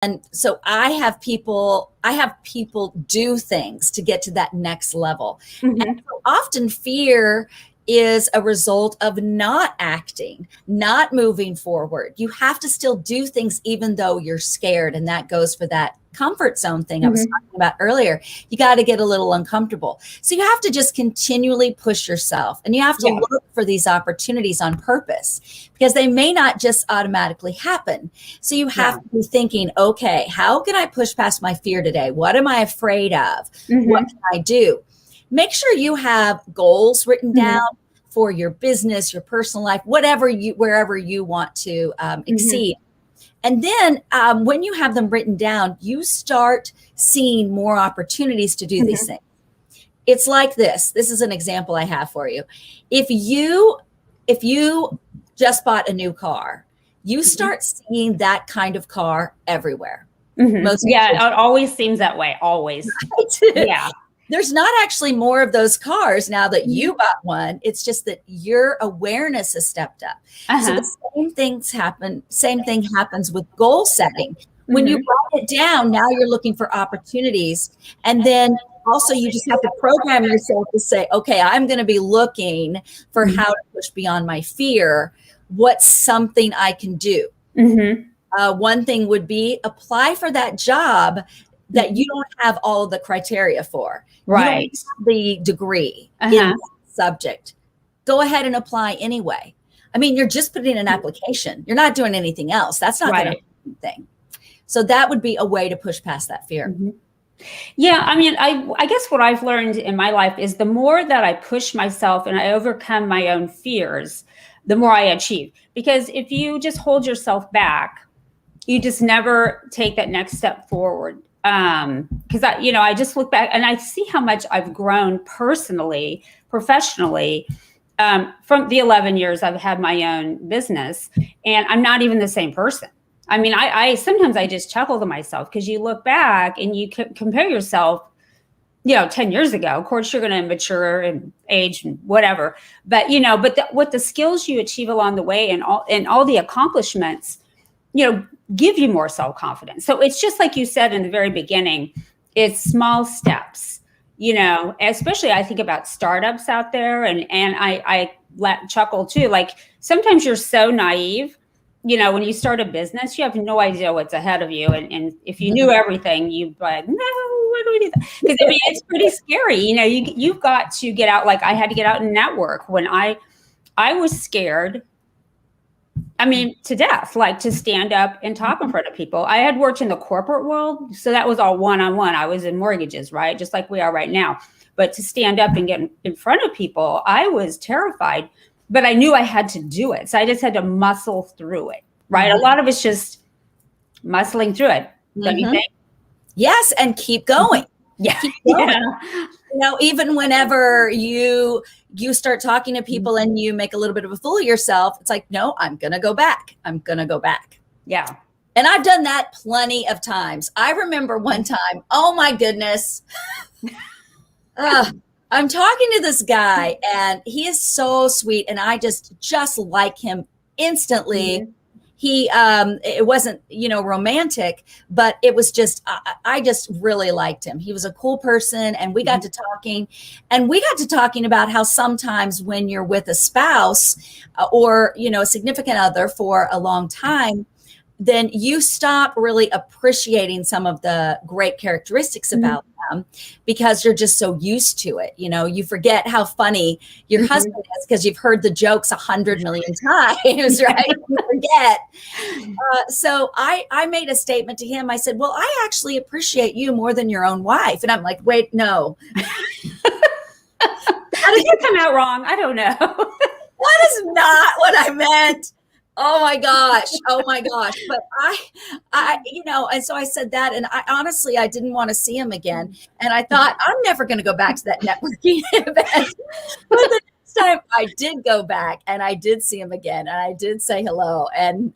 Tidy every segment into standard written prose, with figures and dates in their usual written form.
And so I have people do things to get to that next level. And Hmm. so often fear is a result of not acting, not moving forward. You have to still do things even though you're scared. And that goes for that comfort zone thing I was Hmm. talking about earlier. You got to get a little uncomfortable. So you have to just continually push yourself, and you have to Yeah. look for these opportunities on purpose, because they may not just automatically happen. So you have Yeah. to be thinking, okay, how can I push past my fear today? What am I afraid of? What Hmm. can I do? Make sure you have goals written down Hmm. for your business, your personal life, wherever you want to Hmm. exceed. And then when you have them written down, you start seeing more opportunities to do these Hmm. things. It's like this. This is an example I have for you. If you just bought a new car, you start seeing that kind of car everywhere. Hmm. Most Yeah, people it always seems that way. Always. do. Yeah. There's not actually more of those cars now that you Mhm. bought one. It's just that your awareness has stepped up. So the Uh-huh. same thing happens with goal setting. When you Hmm. write it down, now you're looking for opportunities. And then also you just have to program yourself to say, okay, I'm going to be looking for how to push beyond my fear. What's something I can do? Hmm. One thing would be apply for that job that you don't have all of the criteria for. You don't Right. have the degree in Uh-huh. that subject. Go ahead and apply anyway. I mean, you're just putting in an application. You're not doing anything else. That's not going to Right. hurt anything. So that would be a way to push past that fear. Mhm. Yeah, I mean, I guess what I've learned in my life is the more that I push myself and I overcome my own fears, the more I achieve. Because if you just hold yourself back, you just never take that next step forward. Because I just look back and I see how much I've grown personally, professionally, from the 11 years I've had my own business, and I'm not even the same person. I mean, I sometimes I just chuckle to myself because you look back and you compare yourself, 10 years ago. Of course, you're going to mature and age and whatever, but what the skills you achieve along the way and all the accomplishments, give you more self confidence. So it's just like you said in the very beginning, it's small steps. Especially I think about startups out there, and I let chuckle too. Like sometimes you're so naive. When you start a business, you have no idea what's ahead of you, and if you knew everything, you'd be like, no, what do we do? Because I mean, it's pretty scary. You've got to get out. Like I had to get out and network when I was scared. I mean, to death, like to stand up and talk in front of people. I had worked in the corporate world, so that was all one on one. I was in mortgages, right? Just like we are right now. But to stand up and get in front of people, I was terrified, but I knew I had to do it. So I just had to muscle through it, right? A lot of it's just muscling through it, don't you Mm-hmm. think? Yes, and keep going. Yeah. Keep going. Yeah. Even whenever you start talking to people and you make a little bit of a fool of yourself, it's like, no, I'm going to go back. I'm going to go back. Yeah. And I've done that plenty of times. I remember one time, oh my goodness, I'm talking to this guy and he is so sweet and I just like him instantly. Mhm. It wasn't, romantic, but it was just, I just really liked him. He was a cool person and we got to talking about how sometimes when you're with a spouse or, a significant other for a long time, then you stop really appreciating some of the great characteristics about them because you're just so used to it. You forget how funny your Mhm. husband is because you've heard the jokes 100 million times, right? You forget. So I made a statement to him. I said, well, I actually appreciate you more than your own wife. And I'm like, wait, no. Did you come out wrong? I don't know. That is not what I meant. Oh my gosh. Oh my gosh. But and so I said that, and I didn't want to see him again. And I thought, I'm never going to go back to that networking event. But the next time I did go back and I did see him again and I did say hello. And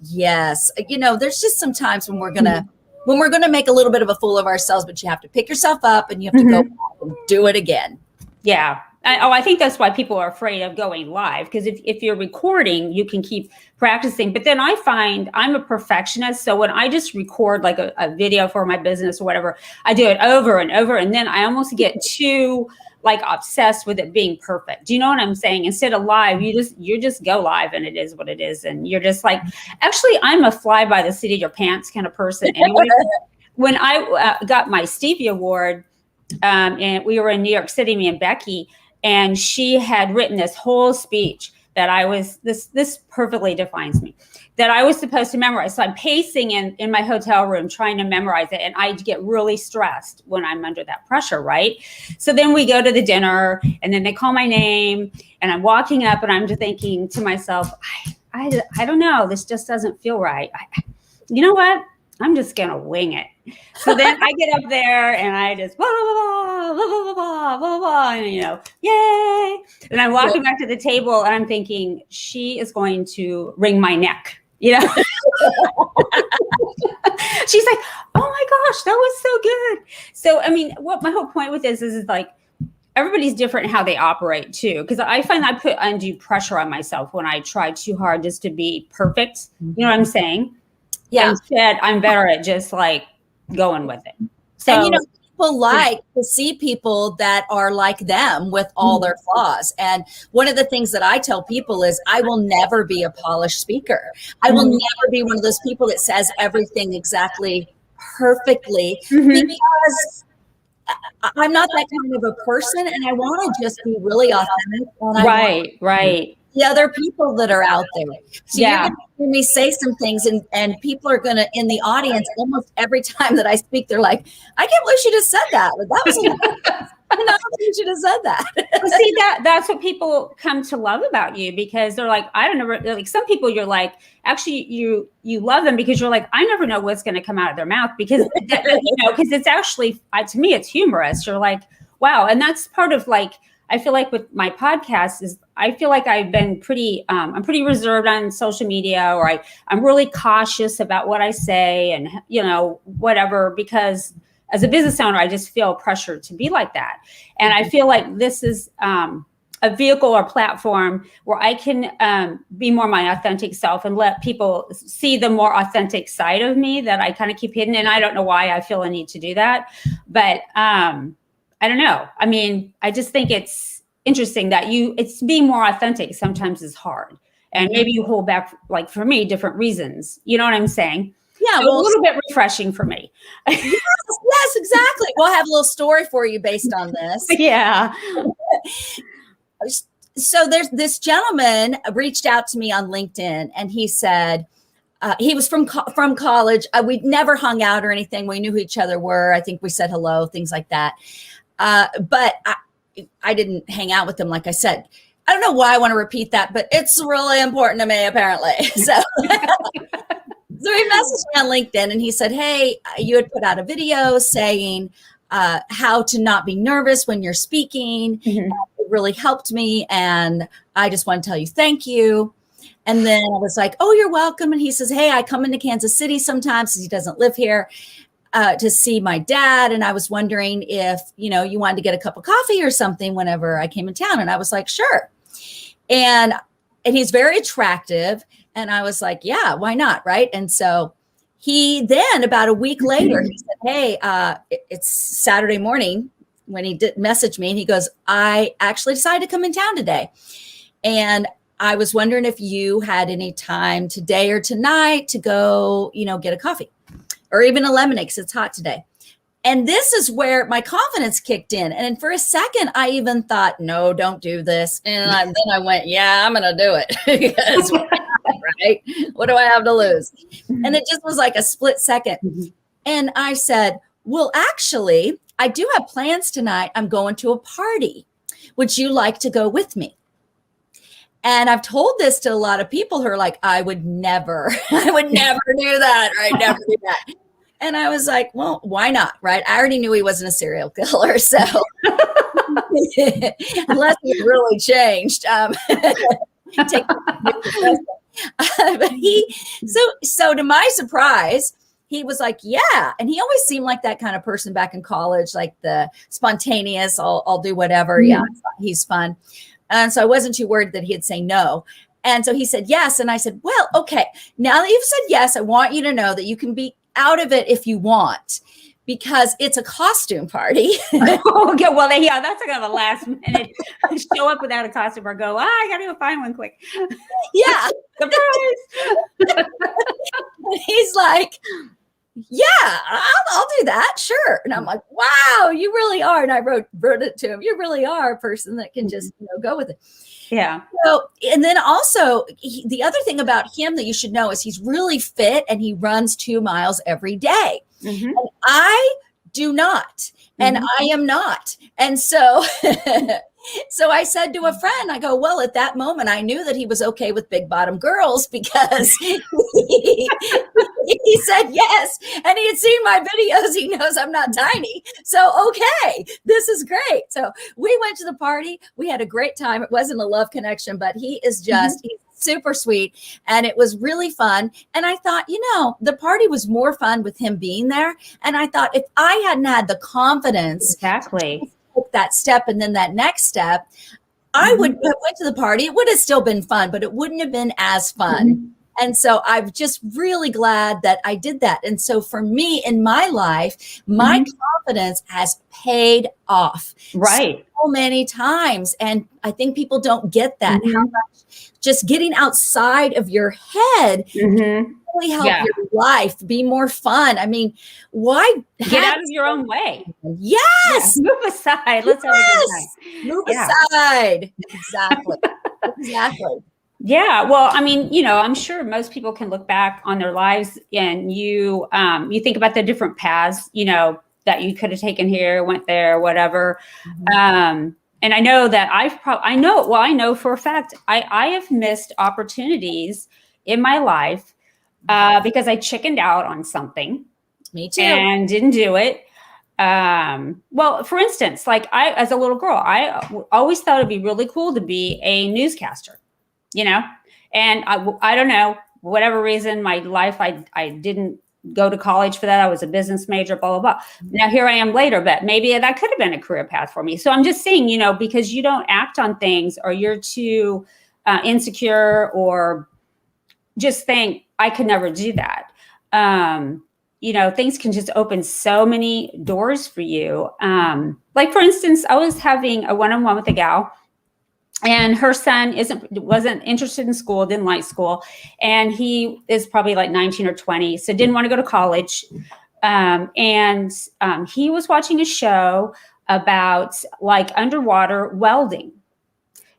yes, there's just some times when we're going to make a little bit of a fool of ourselves, but you have to pick yourself up and you have to go back and do it again. Yeah. I think that's why people are afraid of going live, because if you're recording, you can keep practicing. But then I find I'm a perfectionist. So when I just record like a video for my business or whatever, I do it over and over. And then I almost get too like obsessed with it being perfect. Do you know what I'm saying? Instead of live, you just go live and it is what it is. And you're just like, actually, I'm a fly by the seat of your pants kind of person. Anyway, when I got my Stevie Award, and we were in New York City, me and Becky, and she had written this whole speech that I was, this perfectly defines me, that I was supposed to memorize. So I'm pacing in my hotel room trying to memorize it. And I get really stressed when I'm under that pressure, right? So then we go to the dinner and then they call my name and I'm walking up and I'm just thinking to myself, I don't know, this just doesn't feel right. You know what? I'm just going to wing it. So then I get up there and I just blah, blah, blah, blah, blah, blah, blah, blah, and, you know, yay. And I'm walking back to the table and I'm thinking, she is going to wring my neck, you know? She's like, oh my gosh, that was so good. So, I mean, what my whole point with this is like, everybody's different in how they operate too. Because I find I put undue pressure on myself when I try too hard just to be perfect. You know what I'm saying? Yeah. Instead, I'm better at just like going with it. So, and you know, people like to see people that are like them with all their flaws. And one of the things that I tell people is I will never be a polished speaker. I will never be one of those people that says everything exactly perfectly because I'm not that kind of a person. And I want to just be really authentic. And right. The other people that are out there. So you're going to hear me say some things and people are going to, in the audience, almost every time that I speak, they're like, I can't believe she just said that. But that was, you know, you should have said that. See, that's what people come to love about you, because they're like, I don't know, like some people you're like, actually you love them because you're like, I never know what's going to come out of their mouth because, you know, because it's actually, to me, it's humorous. You're like, wow. And that's part of like, I feel like with my podcast is I feel like I've been I'm pretty reserved on social media, or I'm really cautious about what I say and, you know, whatever, because as a business owner, I just feel pressure to be like that. And I feel like this is a vehicle or platform where I can be more my authentic self and let people see the more authentic side of me that I kind of keep hidden. And I don't know why I feel a need to do that, but I don't know. I mean, I just think it's interesting that it's being more authentic sometimes is hard. And maybe you hold back, like for me, different reasons. You know what I'm saying? Yeah. So well, a little bit refreshing for me. Yes, exactly. We'll have a little story for you based on this. Yeah. So there's this gentleman reached out to me on LinkedIn and he said, he was from college. We'd never hung out or anything. We knew who each other were. I think we said hello, things like that. But I didn't hang out with him. Like I said, I don't know why I want to repeat that, but it's really important to me, apparently. So, so he messaged me on LinkedIn and he said, hey, you had put out a video saying how to not be nervous when you're speaking. It really helped me. And I just want to tell you, thank you. And then I was like, oh, you're welcome. And he says, hey, I come into Kansas City sometimes because he doesn't live here. To see my dad. And I was wondering if, you know, you wanted to get a cup of coffee or something whenever I came in town. And I was like, sure. And he's very attractive. And I was like, yeah, why not? Right. And so he then about a week later, he said, hey, it's Saturday morning when he did message me and he goes, I actually decided to come in town today. And I was wondering if you had any time today or tonight to go, you know, get a coffee. Or even a lemonade because it's hot today. And this is where my confidence kicked in. And for a second, I even thought, no, don't do this. And then I went, yeah, I'm going to do it. Because, right? What do I have to lose? And it just was like a split second. And I said, well, actually, I do have plans tonight. I'm going to a party. Would you like to go with me? And I've told this to a lot of people who are like, I would never do that, right? Never do that. And I was like, well, why not, right? I already knew he wasn't a serial killer, so unless he really changed. But so to my surprise, he was like, yeah. And he always seemed like that kind of person back in college, like the spontaneous, I'll do whatever. Yeah, he's fun. And so I wasn't too worried that he'd say no. And so he said yes. And I said, well, okay, now that you've said yes, I want you to know that you can be out of it if you want, because it's a costume party. Okay, well, yeah, that's kind of a last minute show up without a costume or go, I got to go find one quick. Yeah. Surprise. He's like, yeah, I'll do that. Sure. And I'm like, wow, you really are. And I wrote it to him. You really are a person that can just go with it. Yeah. So, and then also the other thing about him that you should know is he's really fit and he runs 2 miles every day. Mm-hmm. And I do not, and I am not. And so, so I said to a friend, I go, well, at that moment, I knew that he was okay with big bottom girls because he said yes. And he had seen my videos. He knows I'm not tiny. So, okay, this is great. So we went to the party. We had a great time. It wasn't a love connection, but he is just, he's super sweet. And it was really fun. And I thought, the party was more fun with him being there. And I thought if I hadn't had the confidence exactly to take that step and then that next step, I would have went to the party. It would have still been fun, but it wouldn't have been as fun. And so I'm just really glad that I did that. And so for me in my life, my confidence has paid off so many times. And I think people don't get that. How much just getting outside of your head really help your life be more fun. I mean, why get out of your own way? Yes. Move aside. Let's have a good time. Move aside. Exactly. Exactly. Yeah. Well, I mean, I'm sure most people can look back on their lives and you think about the different paths, that you could have taken here, went there, whatever. And I know that I know for a fact, I have missed opportunities in my life because I chickened out on something. Me too. And didn't do it. Well, for instance, like as a little girl, I always thought it'd be really cool to be a newscaster. And I don't know, whatever reason, my life, I didn't go to college for that. I was a business major, blah, blah, blah. Now here I am later, but maybe that could have been a career path for me. So I'm just saying, because you don't act on things or you're too insecure or just think I could never do that. Things can just open so many doors for you. Like for instance, I was having a one-on-one with a gal. And her son wasn't interested in school, didn't like school. And he is probably like 19 or 20, so didn't want to go to college. And he was watching a show about like underwater welding.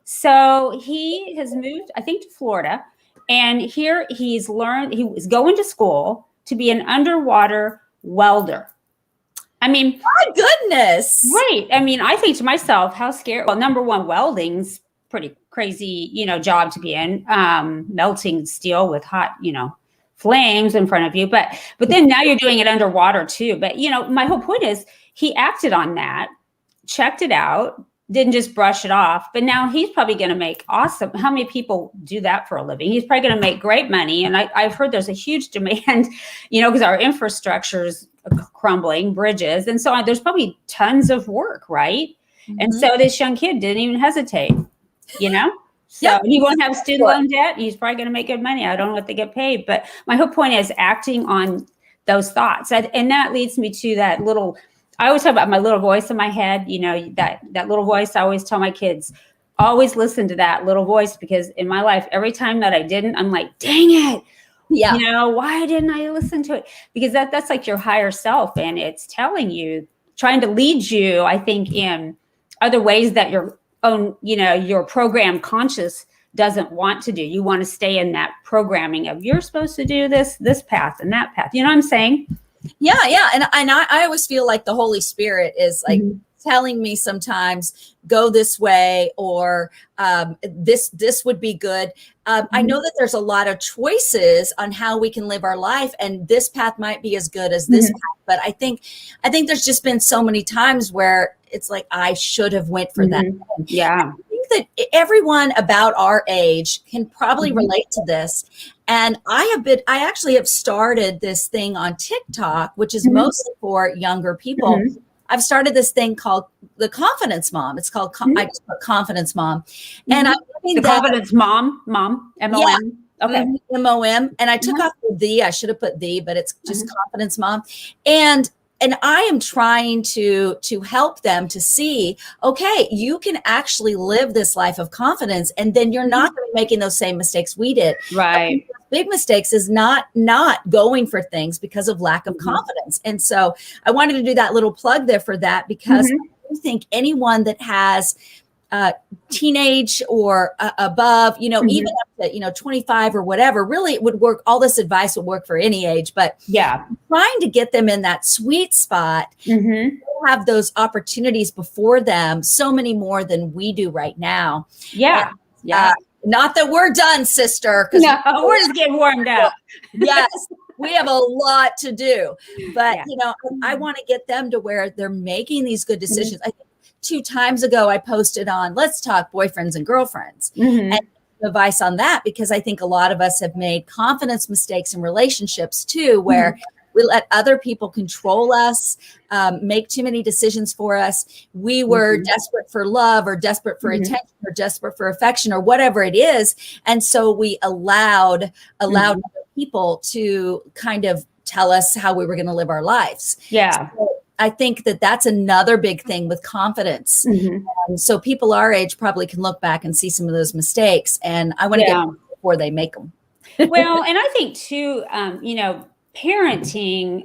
So he has moved, I think, to Florida. And here he was going to school to be an underwater welder. I mean, my goodness. Right. I mean, I think to myself, how scary. Well, number one, welding's pretty crazy, job to be in, melting steel with hot, flames in front of you. But then now you're doing it underwater too. But, my whole point is he acted on that, checked it out, didn't just brush it off. But now he's probably going to make awesome. How many people do that for a living? He's probably going to make great money. And I've heard there's a huge demand, because our infrastructure is crumbling, bridges. And so on. There's probably tons of work, right? And so this young kid didn't even hesitate. So he won't have student loan debt. He's probably going to make good money. I don't know what they get paid, but my whole point is acting on those thoughts. And that leads me to that I always talk about my little voice in my head, that little voice. I always tell my kids, always listen to that little voice, because in my life, every time that I didn't, I'm like, dang it. Yeah. Why didn't I listen to it? Because that's like your higher self. And it's telling you, trying to lead you, I think, in other ways that your own, your program conscious doesn't want to do. You want to stay in that programming of you're supposed to do this path and that path. You know what I'm saying? Yeah. And I always feel like the Holy Spirit is like telling me sometimes go this way, or this would be good. I know that there's a lot of choices on how we can live our life, and this path might be as good as this path. But I think there's just been so many times where it's like I should have went for that. Yeah. I think think that everyone about our age can probably relate to this. And I actually have started this thing on TikTok, which is mostly for younger people. I've started this thing called the Confidence Mom. It's called I just put Confidence Mom, and I'm the Confidence Mom, MOM. Okay. MOM. And I took off the, I should have put the, but it's just Confidence Mom. And I am trying to help them to see, okay, you can actually live this life of confidence, and then you're not going to be making those same mistakes we did. Right. Big mistakes is not going for things because of lack of confidence. And so I wanted to do that little plug there for that, because I think anyone that has teenage or above, even up to 25 or whatever, really it would work. All this advice would work for any age, but trying to get them in that sweet spot, have those opportunities before them, so many more than we do right now. Not that we're done, sister. No, we're just getting warmed up. Yes, we have a lot to do, but I want to get them to where they're making these good decisions. I think 2 times ago, I posted on Let's Talk Boyfriends and Girlfriends and advice on that, because I think a lot of us have made confidence mistakes in relationships too, where we let other people control us, make too many decisions for us. We were desperate for love, or desperate for attention, or desperate for affection, or whatever it is. And so we allowed other people to kind of tell us how we were going to live our lives. Yeah. So I think that that's another big thing with confidence. So people our age probably can look back and see some of those mistakes. And I want to get them before they make them. Well, and I think too, parenting,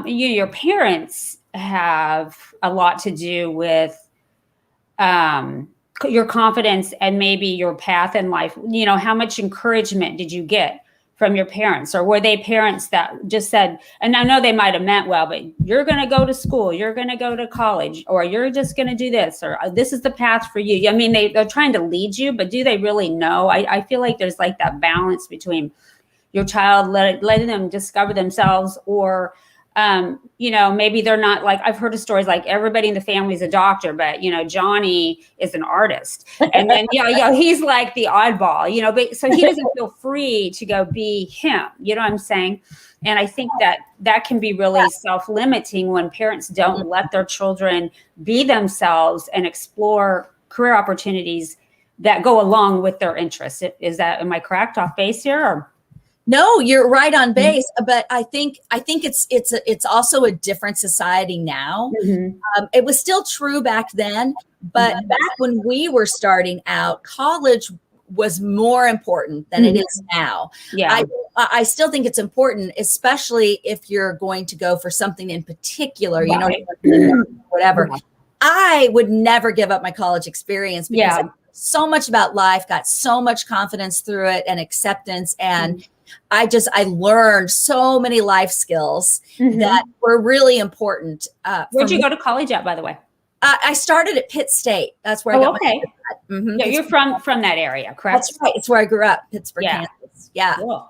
your parents have a lot to do with your confidence and maybe your path in life. How much encouragement did you get from your parents, or were they parents that just said, and I know they might have meant well, but you're going to go to school, you're going to go to college, or you're just going to do this, or this is the path for you. I mean, they're trying to lead you, but do they really know? I feel like there's like that balance between your child letting them discover themselves, or maybe they're not, like, I've heard of stories like everybody in the family is a doctor, but Johnny is an artist, and then he's like the oddball, but so he doesn't feel free to go be him. You know what I'm saying? And I think that can be really self-limiting when parents don't let their children be themselves and explore career opportunities that go along with their interests. Am I correct off base here? Or? No, you're right on base, but I think it's also a different society now. It was still true back then, but back when we were starting out, college was more important than it is now. Yeah, I still think it's important, especially if you're going to go for something in particular, whatever. I would never give up my college experience, because I so much about life, got so much confidence through it and acceptance, and I learned so many life skills that were really important. Where'd you go to college at, by the way? I started at Pitt State. That's where I got my Yeah, you're from that area, correct? That's right. It's where I grew up, Pittsburgh, Kansas. Yeah. Cool.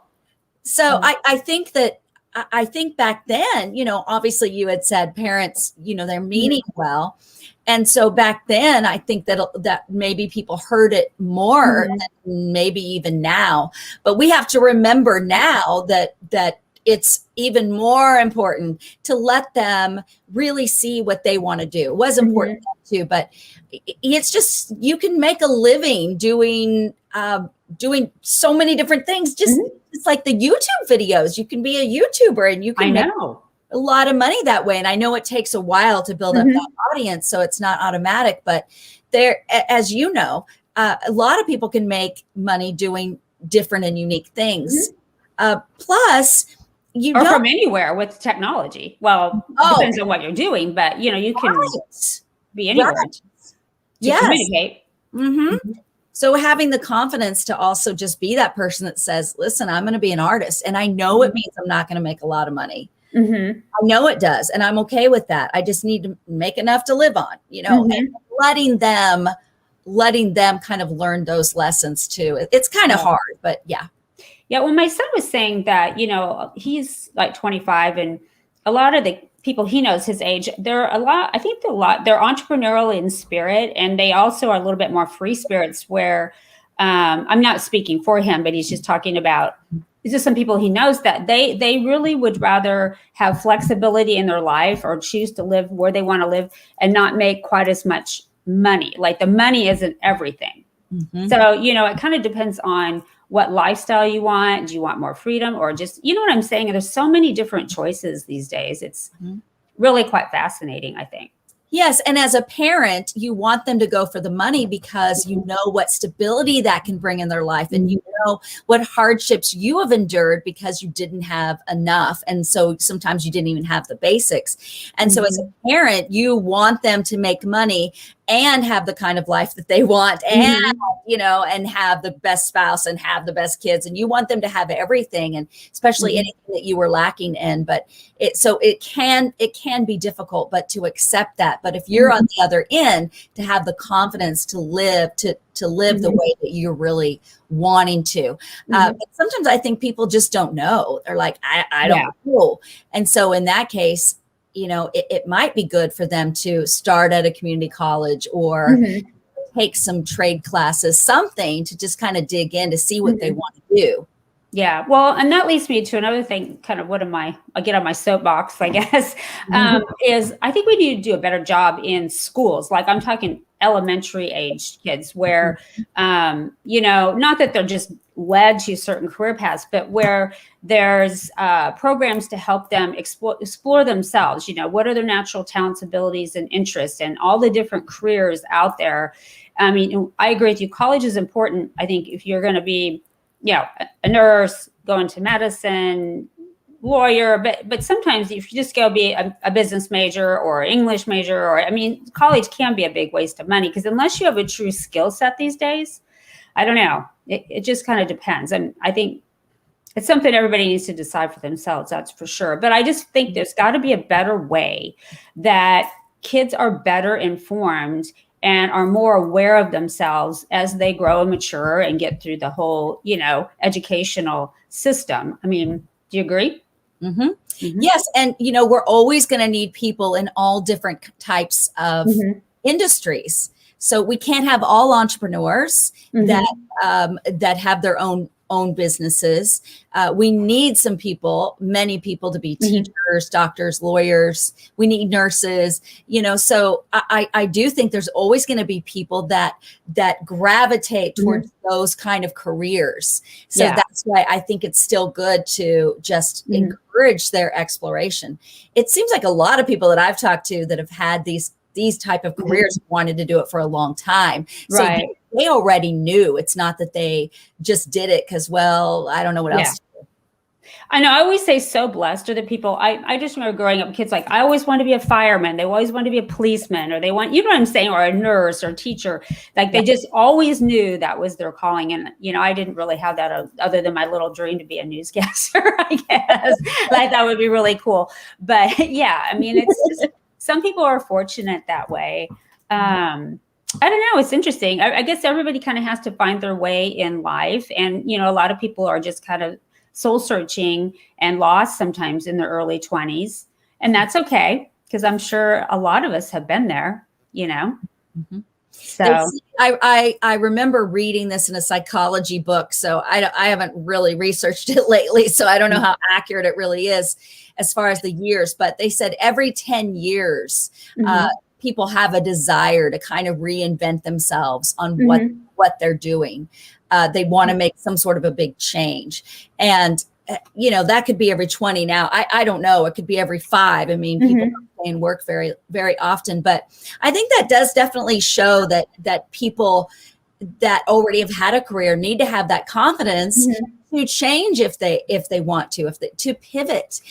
So I think back then, obviously you had said parents, they're meaning well. And so back then, I think that maybe people heard it more than maybe even now. But we have to remember now that it's even more important to let them really see what they want to do. It was important too, but it's just, you can make a living doing so many different things. Just it's like the YouTube videos. You can be a YouTuber and you can make a lot of money that way. And I know it takes a while to build up that audience, so it's not automatic, but there, as you know, a lot of people can make money doing different and unique things. Plus, from anywhere with technology. Well, it depends on what you're doing, but you can be anywhere to communicate. So having the confidence to also just be that person that says, listen, I'm going to be an artist, and I know it means I'm not going to make a lot of money. I know it does, and I'm okay with that. I just need to make enough to live on, and letting them kind of learn those lessons too. It's kind of hard, but yeah. Yeah. Well, my son was saying that, he's like 25, and a lot of the people he knows his age, they're a lot, I think they're entrepreneurial in spirit, and they also are a little bit more free spirits where, I'm not speaking for him, but he's just talking about, it's just some people he knows that they really would rather have flexibility in their life or choose to live where they want to live and not make quite as much money. Like the money isn't everything. Mm-hmm. So, it kind of depends on what lifestyle you want. Do you want more freedom or just, you know what I'm saying? There's so many different choices these days. It's really quite fascinating, I think. Yes. And as a parent, you want them to go for the money because you know what stability that can bring in their life. And you know what hardships you have endured because you didn't have enough. And so sometimes you didn't even have the basics. And so as a parent, you want them to make money and have the kind of life that they want and, and have the best spouse and have the best kids. And you want them to have everything, and especially anything that you were lacking in. But it can be difficult, but to accept that. But if you're on the other end, to have the confidence to live, to live the way that you're really wanting to. But sometimes I think people just don't know. They're like, I don't know. And so in that case, it might be good for them to start at a community college or take some trade classes, something to just kind of dig in to see what they want to do. Yeah. Well, and that leads me to another thing, kind of I get on my soapbox, I guess, is I think we need to do a better job in schools. Like I'm talking elementary age kids where, not that they're just led to certain career paths, but where there's programs to help them explore themselves. What are their natural talents, abilities, and interests, and all the different careers out there. I mean, I agree with you. College is important. I think if you're going to be, a nurse, go into medicine, lawyer, but sometimes if you just go be a business major or English major, college can be a big waste of money because unless you have a true skill set these days, I don't know. It just kind of depends. And I think it's something everybody needs to decide for themselves, that's for sure. But I just think there's got to be a better way that kids are better informed and are more aware of themselves as they grow and mature and get through the whole, educational system. I mean, do you agree? Yes. And, we're always going to need people in all different types of industries. So we can't have all entrepreneurs that have their own businesses. We need many people to be teachers, doctors, lawyers. We need nurses, so I do think there's always going to be people that gravitate towards those kind of careers. So that's why I think it's still good to just encourage their exploration. It seems like a lot of people that I've talked to that have had these type of careers wanted to do it for a long time. So they already knew. It's not that they just did it because, I don't know what else to do. I know. I always say so blessed are the people. I just remember growing up, kids like, I always want to be a fireman. They always want to be a policeman, or they want, you know what I'm saying, or a nurse or a teacher. Like they just always knew that was their calling. And, I didn't really have that other than my little dream to be a newscaster, I guess. Like that would be really cool. But it's just, some people are fortunate that way. I don't know. It's interesting. I guess everybody kind of has to find their way in life. And, a lot of people are just kind of soul searching and lost sometimes in their early 20s. And that's okay, because I'm sure a lot of us have been there, So I remember reading this in a psychology book. So I haven't really researched it lately. So I don't know how accurate it really is as far as the years. But they said every 10 years, people have a desire to kind of reinvent themselves on what they're doing. They want to make some sort of a big change. And, that could be every 20 now. I don't know. It could be every 5. I mean, people don't stay in work very, very often. But I think that does definitely show that people that already have had a career need to have that confidence to change if they want to pivot.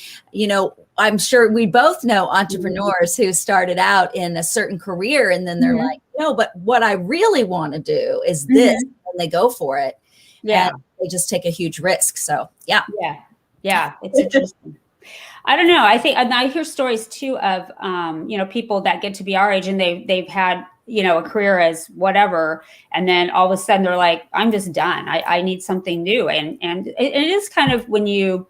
I'm sure we both know entrepreneurs who started out in a certain career and then they're like, no, but what I really want to do is this, and they go for it. And they just take a huge risk. So yeah, it's interesting. I don't know. I think, and I hear stories too of people that get to be our age and they've had a career as whatever, and then all of a sudden they're like, I'm just done. I need something new. And it is kind of when you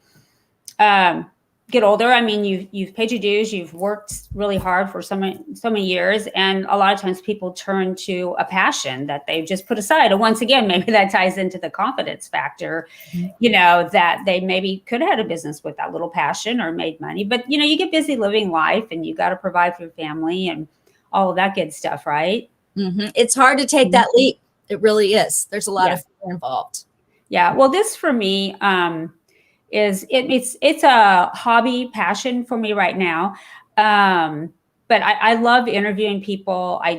get older, I mean, you've paid your dues, you've worked really hard for so many years, and a lot of times people turn to a passion that they've just put aside. And once again, maybe that ties into the confidence factor, that they maybe could have had a business with that little passion or made money, but you get busy living life, and you got to provide for your family and all of that good stuff, right? It's hard to take that leap. It really is. There's a lot of fear involved. Yeah. Well, this for me, it's a hobby passion for me right now. But I love interviewing people. I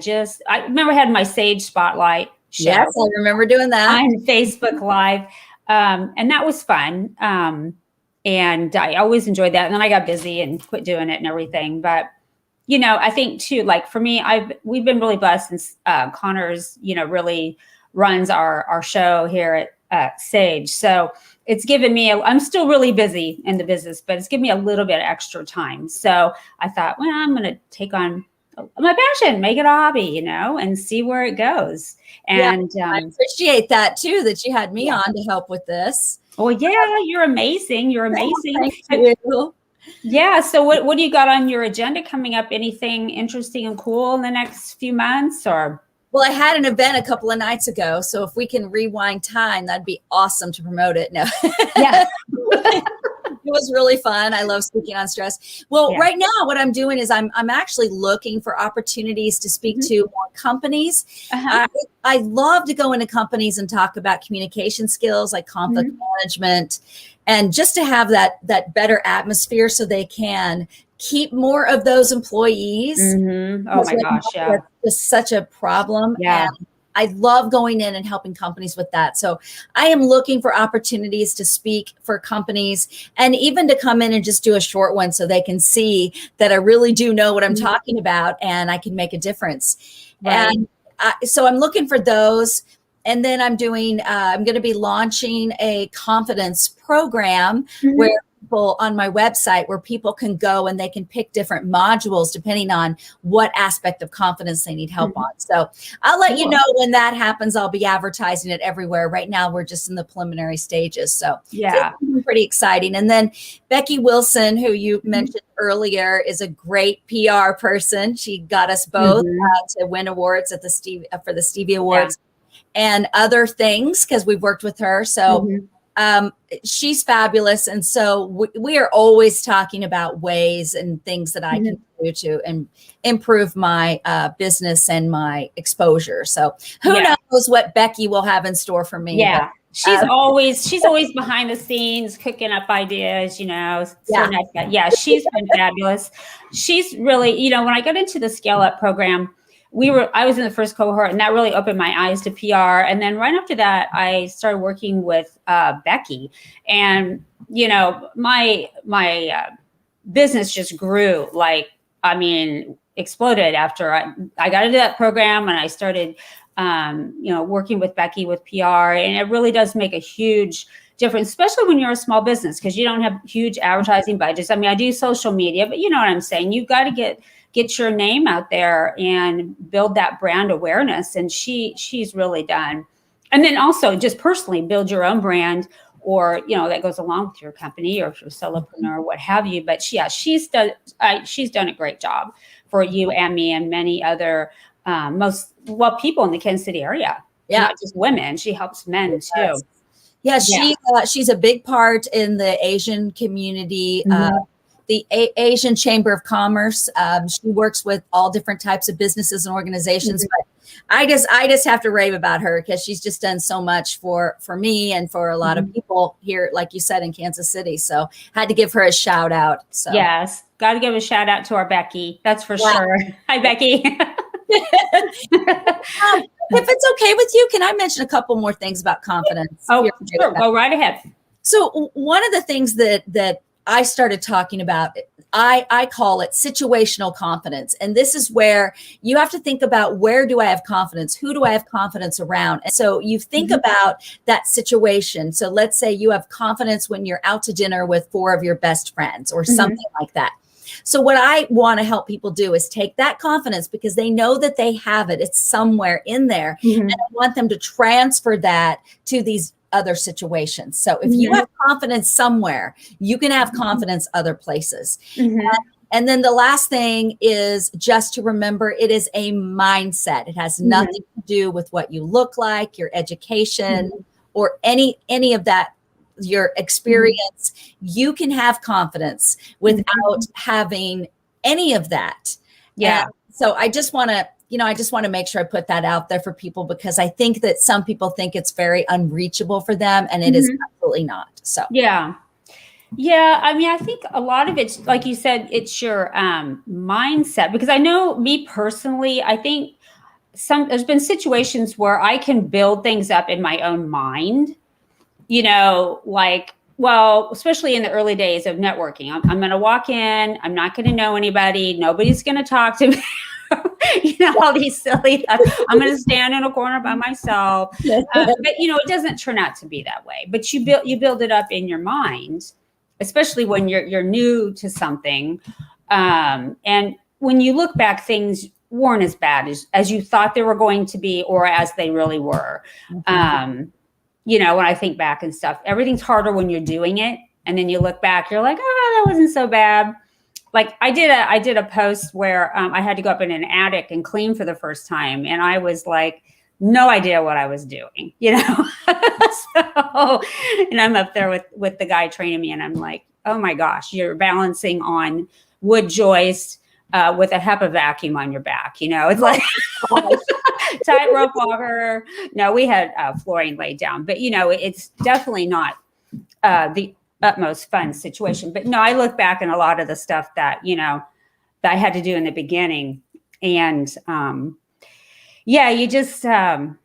remember I had my Sage Spotlight show. Yes, I remember doing that on Facebook Live. And that was fun. And I always enjoyed that. And then I got busy and quit doing it and everything. But, I think too, like for me, we've been really blessed since Connor's, really runs our show here at Sage. So it's given me, I'm still really busy in the business, but it's given me a little bit of extra time. So I thought, well, I'm going to take on my passion, make it a hobby, and see where it goes. And I appreciate that too, that you had me on to help with this. Oh yeah, you're amazing. You're amazing. Thank you. Yeah. So what do you got on your agenda coming up? Anything interesting and cool in the next few months, or? Well, I had an event a couple of nights ago, so if we can rewind time, that'd be awesome to promote it. No. Yeah. It was really fun. I love speaking on stress. Well, right now what I'm doing is I'm actually looking for opportunities to speak to more companies. I love to go into companies and talk about communication skills like conflict management, and just to have that better atmosphere so they can keep more of those employees. Oh my gosh, yeah. It's such a problem. Yeah. And I love going in and helping companies with that. So I am looking for opportunities to speak for companies, and even to come in and just do a short one so they can see that I really do know what I'm talking about and I can make a difference. Right. And so I'm looking for those. And then I'm going to be launching a confidence program where people on my website, where people can go and they can pick different modules depending on what aspect of confidence they need help on. So I'll let you know when that happens. I'll be advertising it everywhere. Right now, we're just in the preliminary stages. So it's pretty exciting. And then Becky Wilson, who you mentioned earlier, is a great PR person. She got us both to win awards at for the Stevie Awards. And other things, because we've worked with her. So she's fabulous. And so we are always talking about ways and things that I can do to improve my business and my exposure. So who knows what Becky will have in store for me. Yeah. But, she's always behind the scenes cooking up ideas, So nice. She's been fabulous. She's really, when I got into the Scale Up program, I was in the first cohort, and that really opened my eyes to PR. And then right after that, I started working with Becky, and my business just grew exploded after I got into that program, and I started working with Becky with PR, and it really does make a huge difference, especially when you're a small business, because you don't have huge advertising budgets. I mean, I do social media, but you know what I'm saying? You've got to get your name out there and build that brand awareness. And she's really done. And then also just personally build your own brand, or, that goes along with your company, or if you're a solopreneur or what have you. But she's done a great job for you and me and many other people in the Kansas City area. Yeah. Not just women. She helps men too. Yeah, she's a big part in the Asian community, the Asian Chamber of Commerce. She works with all different types of businesses and organizations. But I just have to rave about her, because she's just done so much for me and for a lot of people here, like you said, in Kansas City. So had to give her a shout out. So yes, got to give a shout out to our Becky. That's for sure. Hi, Becky. If it's okay with you, can I mention a couple more things about confidence? Oh, sure. Go right ahead. So one of the things that I started talking about, I call it situational confidence. And this is where you have to think about, where do I have confidence? Who do I have confidence around? And so you think about that situation. So let's say you have confidence when you're out to dinner with 4 of your best friends or something like that. So what I want to help people do is take that confidence, because they know that they have it. It's somewhere in there. And I want them to transfer that to these other situations. So if you have confidence somewhere, you can have confidence other places. And then the last thing is just to remember, it is a mindset. It has nothing to do with what you look like, your education, or any of that, your experience. You can have confidence without having any of that. Yeah. And so I just want to make sure I put that out there for people, because I think that some people think it's very unreachable for them, and it is absolutely not. So yeah, I mean, I think a lot of it's, like you said, it's your mindset. Because I know, me personally, I think there's been situations where I can build things up in my own mind, like, well, especially in the early days of networking. I'm going to walk in, I'm not going to know anybody, nobody's going to talk to me. All these silly, I'm going to stand in a corner by myself. But it doesn't turn out to be that way. But you build it up in your mind, especially when you're new to something. And when you look back, things weren't as bad as you thought they were going to be, or as they really were. When I think back and stuff, everything's harder when you're doing it. And then you look back, you're like, oh, that wasn't so bad. Like I did a post where I had to go up in an attic and clean for the first time. And I was like, no idea what I was doing, So, and I'm up there with the guy training me, and I'm like, oh my gosh, you're balancing on wood joist with a HEPA vacuum on your back. It's like tightrope walker. No, we had flooring laid down, but it's definitely not the utmost fun situation. But no, I look back on a lot of the stuff that that I had to do in the beginning, and you just I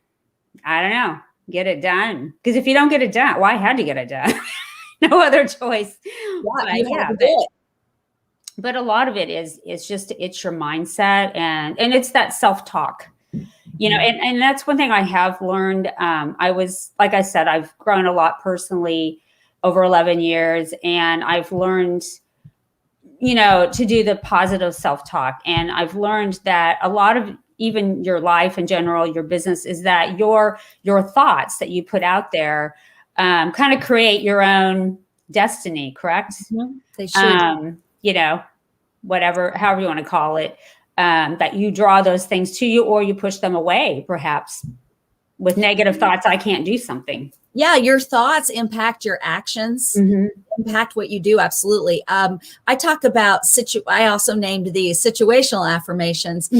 don't know, get it done. Because if you don't get it done, well, I had to get it done. No other choice. But a lot of it is it's your mindset, and it's that self-talk. And that's one thing I have learned. I was, like I said, I've grown a lot personally over 11 years, and I've learned, to do the positive self-talk. And I've learned that a lot of even your life in general, your business, is that your thoughts that you put out there kind of create your own destiny, correct? They should. Whatever, however you want to call it, that you draw those things to you, or you push them away, perhaps with negative thoughts. I can't do something. Yeah, your thoughts impact your actions, impact what you do. Absolutely. I talk about I also named these situational affirmations,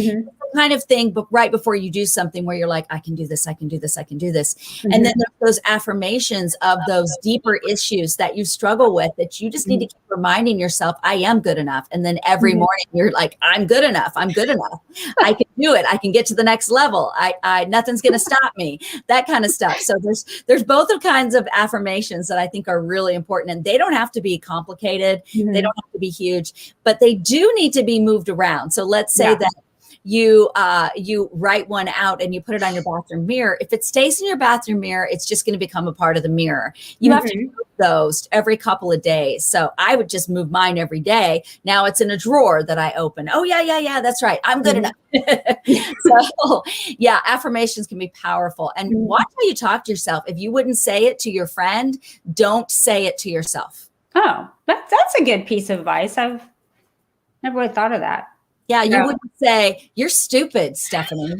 kind of thing, but right before you do something where you're like, I can do this, I can do this, I can do this. And then there's those affirmations of those deeper issues that you struggle with, that you just need to keep reminding yourself, I am good enough. And then every morning you're like, I'm good enough. I'm good enough. I can do it. I can get to the next level. I nothing's going to stop me. That kind of stuff. So there's both kinds of affirmations that I think are really important, and they don't have to be complicated. They don't have to be huge, but they do need to be moved around. So let's say that you write one out and you put it on your bathroom mirror. If it stays in your bathroom mirror, it's just going to become a part of the mirror. You have to move those every couple of days. So I would just move mine every day. Now it's in a drawer that I open. Oh yeah, that's right. I'm good enough. So yeah, affirmations can be powerful. And watch how you talk to yourself. If you wouldn't say it to your friend, don't say it to yourself. Oh, that's a good piece of advice. I've never really thought of that. Yeah, you wouldn't say, you're stupid, Stephanie.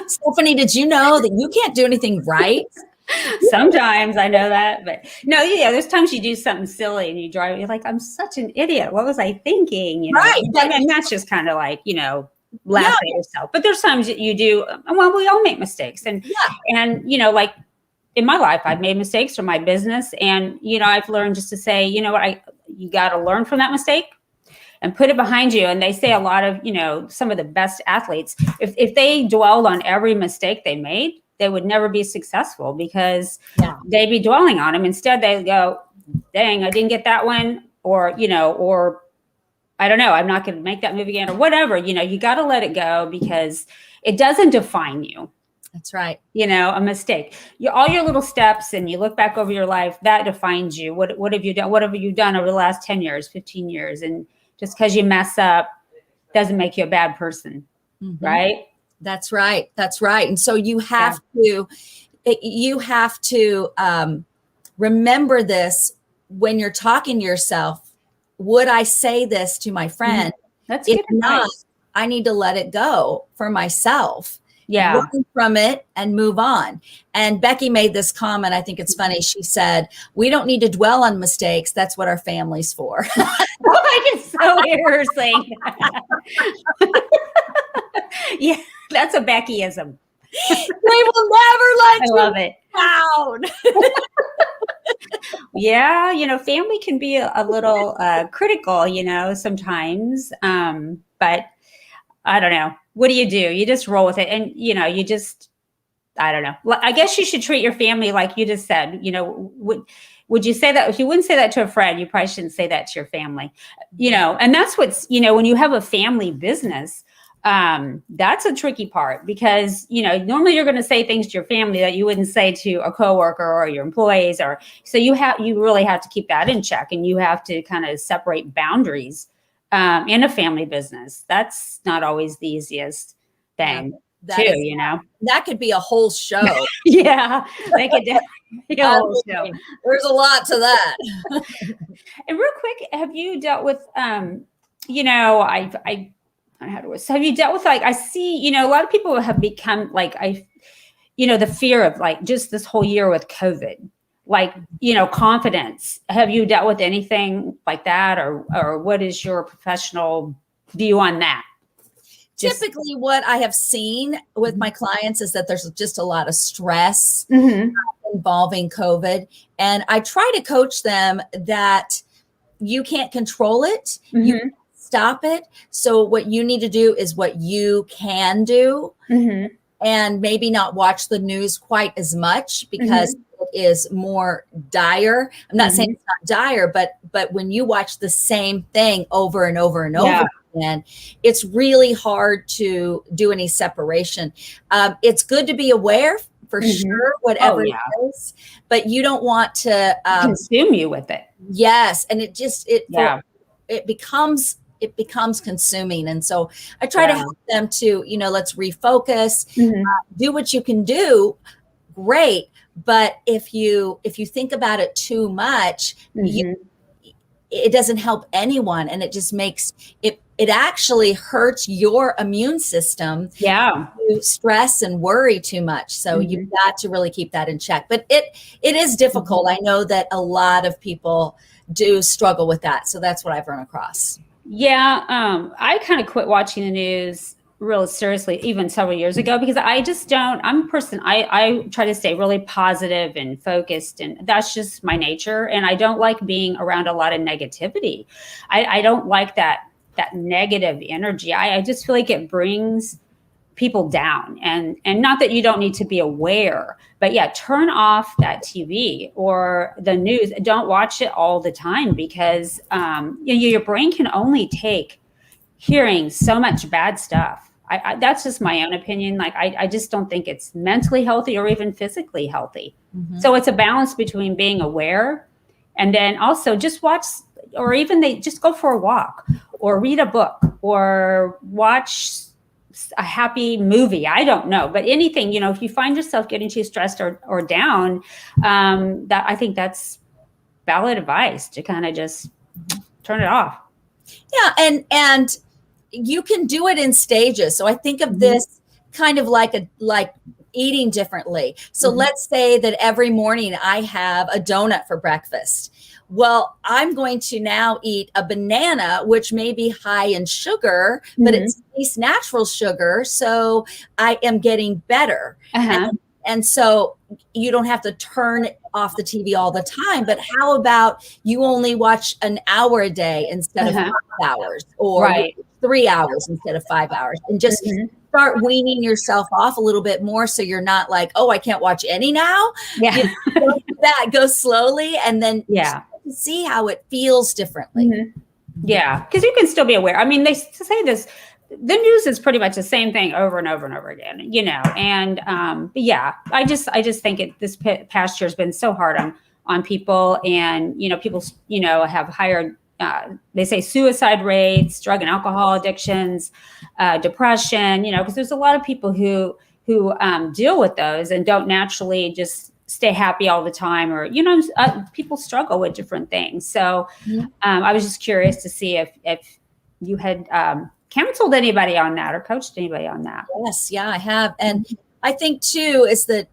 Stephanie, did you know that you can't do anything right? Sometimes I know that, but no, there's times you do something silly and you're like, I'm such an idiot. What was I thinking? Right. And that's just kind of like, laugh at yourself. But there's times that you do, well, we all make mistakes. And like in my life, I've made mistakes from my business. And, I've learned just to say, you got to learn from that mistake and put it behind you. And they say a lot of, some of the best athletes, if they dwelled on every mistake they made, they would never be successful, because they'd be dwelling on them. Instead, they go, dang, I didn't get that one. Or I don't know, I'm not going to make that move again, or whatever. You got to let it go, because it doesn't define you. That's right. A mistake. All your little steps, and you look back over your life, that defines you. What have you done? What have you done over the last 10 years, 15 years? And just because you mess up doesn't make you a bad person, right? That's right. That's right. And so you have to, you have to remember this when you're talking to yourself. Would I say this to my friend? That's If good not, advice. I need to let it go for myself, Yeah. learn from it and move on. And Becky made this comment. I think it's funny. She said, we don't need to dwell on mistakes. That's what our family's for. I can so hear her saying that. Yeah, that's a Beckyism. They will never let I you love it. down. Yeah, family can be a little critical, sometimes. But I don't know. What do? You just roll with it. And, you just, I don't know. I guess you should treat your family like you just said. Would you say that? If you wouldn't say that to a friend, you probably shouldn't say that to your family. And that's what's, when you have a family business, that's a tricky part, because normally you're going to say things to your family that you wouldn't say to a coworker or your employees, or so you really have to keep that in check, and you have to kind of separate boundaries in a family business. That's not always the easiest thing. That could be a whole show. Yeah, make it be a whole show. There's a lot to that. And real quick, have you dealt with have you dealt with, like, I see, a lot of people have become like, the fear of, like, just this whole year with COVID, like, confidence. Have you dealt with anything like that, or what is your professional view on that? Typically, what I have seen with my clients is that there's just a lot of stress involving COVID. And I try to coach them that you can't control it. You can't stop it. So what you need to do is what you can do, and maybe not watch the news quite as much, because it is more dire. I'm not saying it's not dire, but when you watch the same thing over and over and over again, it's really hard to do any separation. It's good to be aware, for sure, whatever it is, but you don't want to consume you with it. Yes. And it becomes consuming. And so I try to help them to, let's refocus, do what you can do. Great. But if you think about it too much, it doesn't help anyone. And it just makes it actually hurts your immune system. Yeah. To stress and worry too much. So you've got to really keep that in check. But it is difficult. I know that a lot of people do struggle with that. So that's what I've run across. Yeah. I kind of quit watching the news real seriously even several years ago, because I just I'm a person, I try to stay really positive and focused, and that's just my nature. And I don't like being around a lot of negativity. I don't like that negative energy. I just feel like it brings people down, and not that you don't need to be aware, but turn off that TV or the news. Don't watch it all the time, because your brain can only take hearing so much bad stuff. That's just my own opinion. Like, I just don't think it's mentally healthy or even physically healthy. So it's a balance between being aware, and then also just watch, or even they just go for a walk or read a book or watch a happy movie. I don't know, but anything, if you find yourself getting too stressed or down, that I think that's valid advice to kind of just turn it off. Yeah. And you can do it in stages. So I think of this kind of like eating differently. So let's say that every morning I have a donut for breakfast. Well, I'm going to now eat a banana, which may be high in sugar, but it's at least natural sugar. So I am getting better. And so you don't have to turn off the TV all the time. But how about you only watch an hour a day instead of 5 hours, or 3 hours instead of 5 hours, and just start weaning yourself off a little bit more, so you're not like, oh, I can't watch any now. Go slowly, and then see how it feels differently. Because you can still be aware. I mean, they say this, the news is pretty much the same thing over and over and over again, and I just think this past year has been so hard on people, and people have higher they say suicide rates, drug and alcohol addictions, depression, because there's a lot of people who who deal with those and don't naturally just stay happy all the time, or people struggle with different things. So I was just curious to see if you had counseled anybody on that or coached anybody on that. Yes, yeah, I have. And I think too is that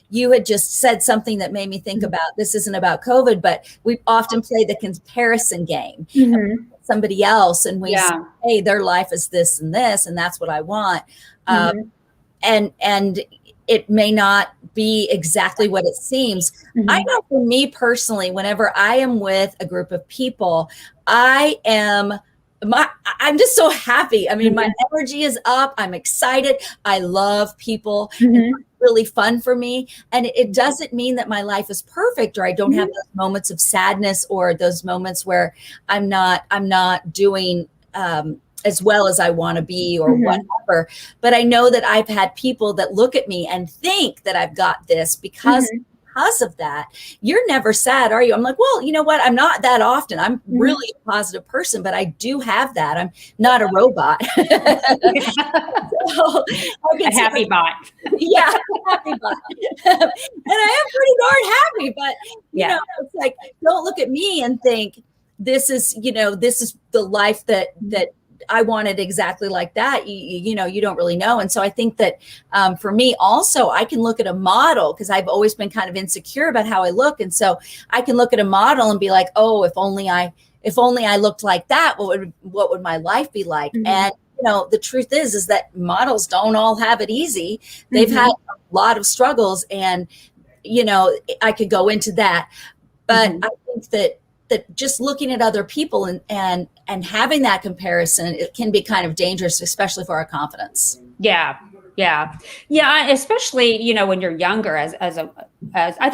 you had just said something that made me think about, this isn't about COVID, but we often play the comparison game. Somebody else, and we say, hey, their life is this and this, and that's what I want. And it may not be exactly what it seems. I know for me personally, whenever I am with a group of people, I'm just so happy. I mean, my energy is up. I'm excited. I love people. It's really fun for me. And it doesn't mean that my life is perfect, or I don't have those moments of sadness, or those moments where I'm not doing as well as I want to be, or whatever. But I know that I've had people that look at me and think that I've got this because of that. You're never sad, are you? I'm like, well, you know what? I'm not that often. I'm really a positive person, but I do have that. I'm not a robot. So, a happy bot. Yeah, a happy bot. And I am pretty darn happy, but you know, it's like, don't look at me and think this is the life that I wanted exactly like that. You don't really know. And so I think that for me also, I can look at a model, because I've always been kind of insecure about how I look. And so I can look at a model and be like, oh, if only I looked like that, what would my life be like? And the truth is that models don't all have it easy. They've had a lot of struggles, and I could go into that. But I think that just looking at other people and having that comparison, it can be kind of dangerous, especially for our confidence. Yeah. Especially, when you're younger as I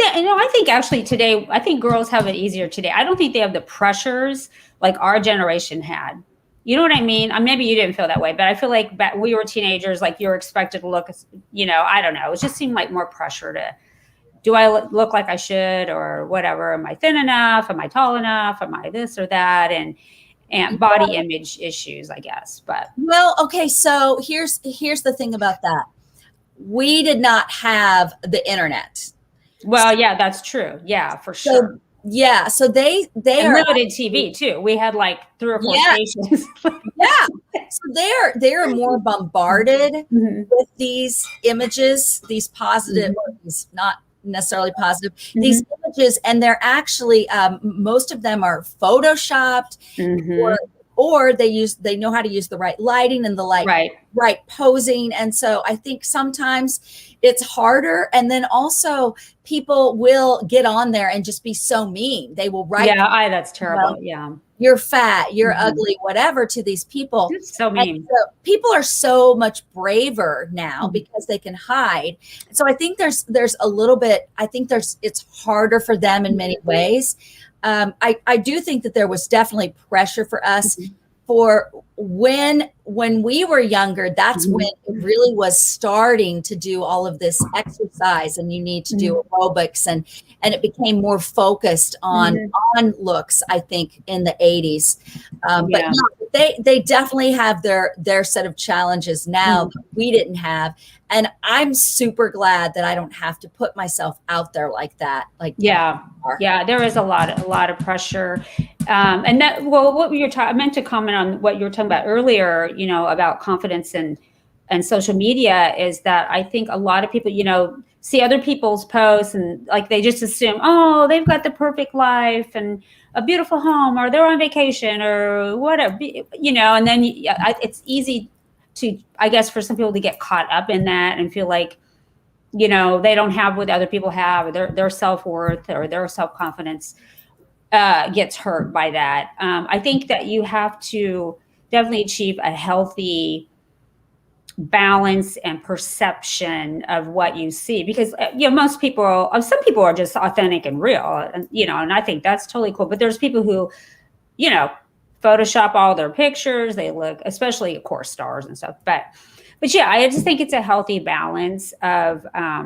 think actually today, I think girls have it easier today. I don't think they have the pressures like our generation had. You know what I mean? Maybe you didn't feel that way, but I feel like we were teenagers, like you were expected to look, I don't know. It just seemed like more pressure to, do I look like I should, or whatever? Am I thin enough? Am I tall enough? Am I this or that? And body image issues, I guess. But okay. So here's the thing about that. We did not have the internet. Well, yeah, that's true. Yeah, for sure. So they are limited TV too. We had like 3 or 4 stations. So they're more bombarded with these images, these positive, these not necessarily positive, these images, and they're actually most of them are photoshopped, or they know how to use the right lighting and the right posing. And so I think sometimes it's harder. And then also people will get on there and just be so mean. They will write, that's terrible. You're fat, you're ugly, whatever, to these people. It's so mean. So people are so much braver now because they can hide. So I think there's a little bit, it's harder for them in many ways. I do think that there was definitely pressure for us for when we were younger. That's when it really was starting to do all of this exercise, and you need to do aerobics, and it became more focused on looks, I think, in the 80s. But no, they definitely have their set of challenges now that we didn't have. And I'm super glad that I don't have to put myself out there like that. There is a lot of pressure. And that, what you're I meant to comment on what you were talking about earlier, about confidence and social media, is that I think a lot of people, see other people's posts and like they just assume, oh, they've got the perfect life and a beautiful home, or they're on vacation, or whatever, and then it's easy to, I guess, for some people to get caught up in that and feel like, they don't have what other people have, or their self-worth or their self-confidence gets hurt by that. I think that you have to definitely achieve a healthy balance and perception of what you see, because some people are just authentic and real, and and I think that's totally cool. But there's people who Photoshop all their pictures. They look, especially of course stars and stuff, but yeah, I just think it's a healthy balance of I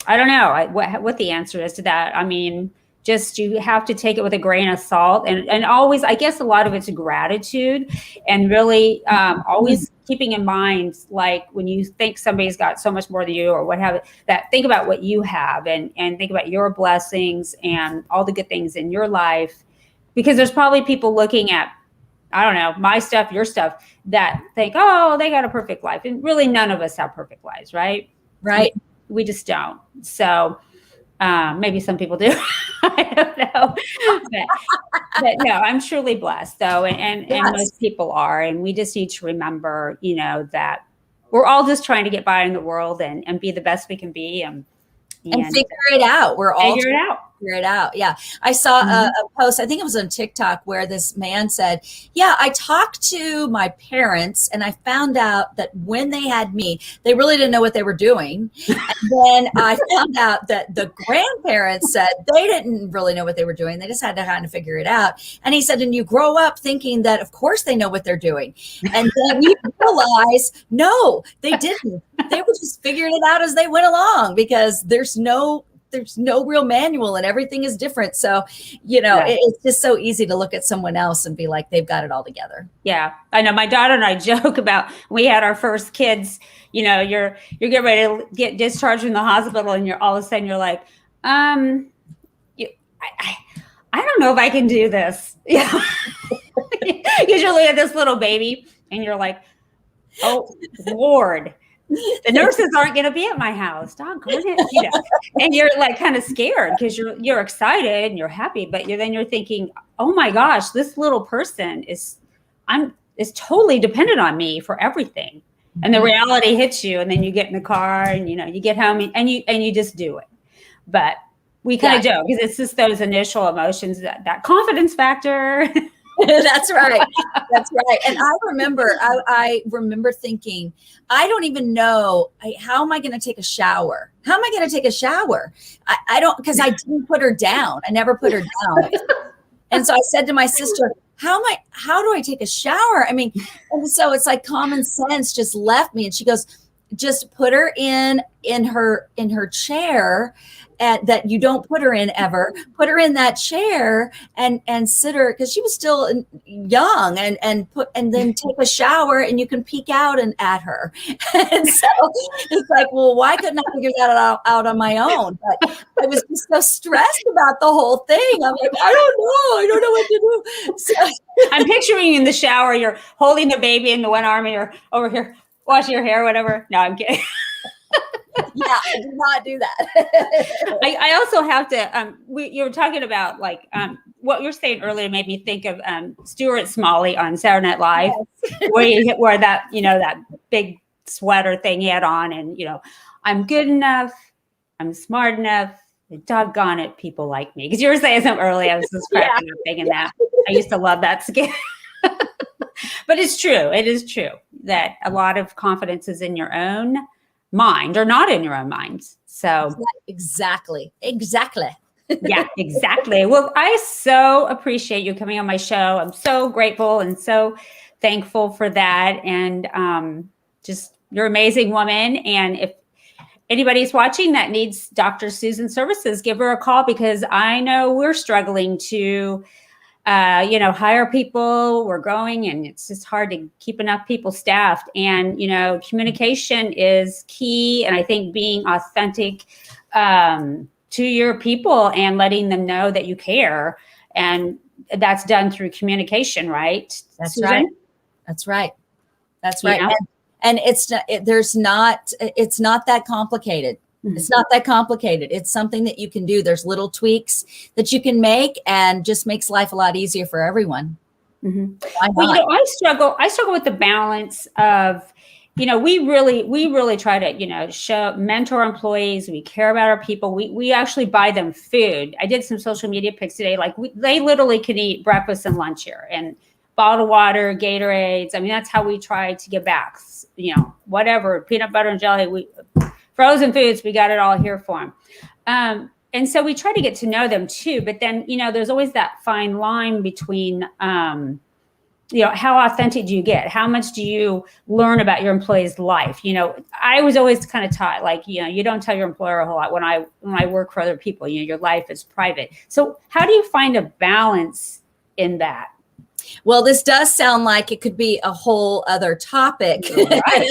don't know what the answer is to that. I mean, just, you have to take it with a grain of salt, and always, I guess a lot of it's gratitude, and really always keeping in mind, like when you think somebody's got so much more than you or what have it, that think about what you have, and think about your blessings and all the good things in your life, because there's probably people looking at, I don't know, my stuff, your stuff, that think, oh, they got a perfect life. And really none of us have perfect lives, right? Right. We just don't. So maybe some people do. I don't know. But no, I'm truly blessed though. And most people are. And we just need to remember, that we're all just trying to get by in the world and be the best we can be. And figure it out. We're all figure it out. Figure it out. Yeah. I saw a post, I think it was on TikTok, where this man said, yeah, I talked to my parents and I found out that when they had me, they really didn't know what they were doing. And then I found out that the grandparents said they didn't really know what they were doing. They just had to kind of figure it out. And he said, and you grow up thinking that, of course, they know what they're doing. And then you realize, no, they didn't. They were just figuring it out as they went along, because there's no real manual and everything is different. So, it's just so easy to look at someone else and be like, they've got it all together. Yeah. I know my daughter and I joke about, we had our first kids, you're getting ready to get discharged from the hospital, and you're all of a sudden you're like, I don't know if I can do this. Yeah. Because you're looking at this little baby and you're like, oh Lord, the nurses aren't going to be at my house. Doggone it, and you're like kind of scared, because you're excited and you're happy, but then you're thinking, oh my gosh, this little person is totally dependent on me for everything. And the reality hits you, and then you get in the car and you get home and you just do it. But we kind of joke, because it's just those initial emotions, that confidence factor. That's right. That's right. And I remember thinking, I don't even know, how am I going to take a shower? How am I going to take a shower? I don't, because I didn't put her down. I never put her down. And so I said to my sister, how do I take a shower? I mean, and so it's like common sense just left me. And she goes, just put her in her chair, that you don't put her in ever. Put her in that chair and sit her, because she was still young, and then take a shower, and you can peek out and at her. And so it's like, well, why couldn't I figure that out on my own? But I was just so stressed about the whole thing. I'm like, I don't know what to do. So I'm picturing you in the shower. You're holding the baby in the one arm, and you're over here washing your hair, whatever. No, I'm kidding. Yeah, I do not do that. I also have to, you were talking about what you were saying earlier made me think of Stuart Smalley on Saturday Night Live, yes. where he wore that, that big sweater thing he had on, and, I'm good enough, I'm smart enough, doggone it, people like me. Because you were saying something earlier, I was just cracking up thinking that. I used to love that skit. But it's true. It is true that a lot of confidence is in your own mind, or not in your own mind. So exactly. Yeah, exactly. Well, I so appreciate you coming on my show. I'm so grateful and so thankful for that. And just, you're an amazing woman. And if anybody's watching that needs Dr. Susan services, give her a call, because I know we're struggling to hire people. We're growing, and it's just hard to keep enough people staffed. And, communication is key. And I think being authentic to your people and letting them know that you care. And that's done through communication, right? That's Susan? right. That's right. That's right. Yeah. And it's not that complicated. It's not that complicated. It's something that you can do. There's little tweaks that you can make, and just makes life a lot easier for everyone. Mm-hmm. Well, I struggle with the balance of, we really try to, mentor employees. We care about our people. We actually buy them food. I did some social media pics today. They literally can eat breakfast and lunch here, and bottled water, Gatorades. I mean, that's how we try to give back, whatever, peanut butter and jelly, frozen foods, we got it all here for them. And so we try to get to know them too. But then, there's always that fine line between how authentic do you get? How much do you learn about your employee's life? I was always kind of taught, like, you don't tell your employer a whole lot. When I work for other people, your life is private. So how do you find a balance in that? Well, this does sound like it could be a whole other topic. Right.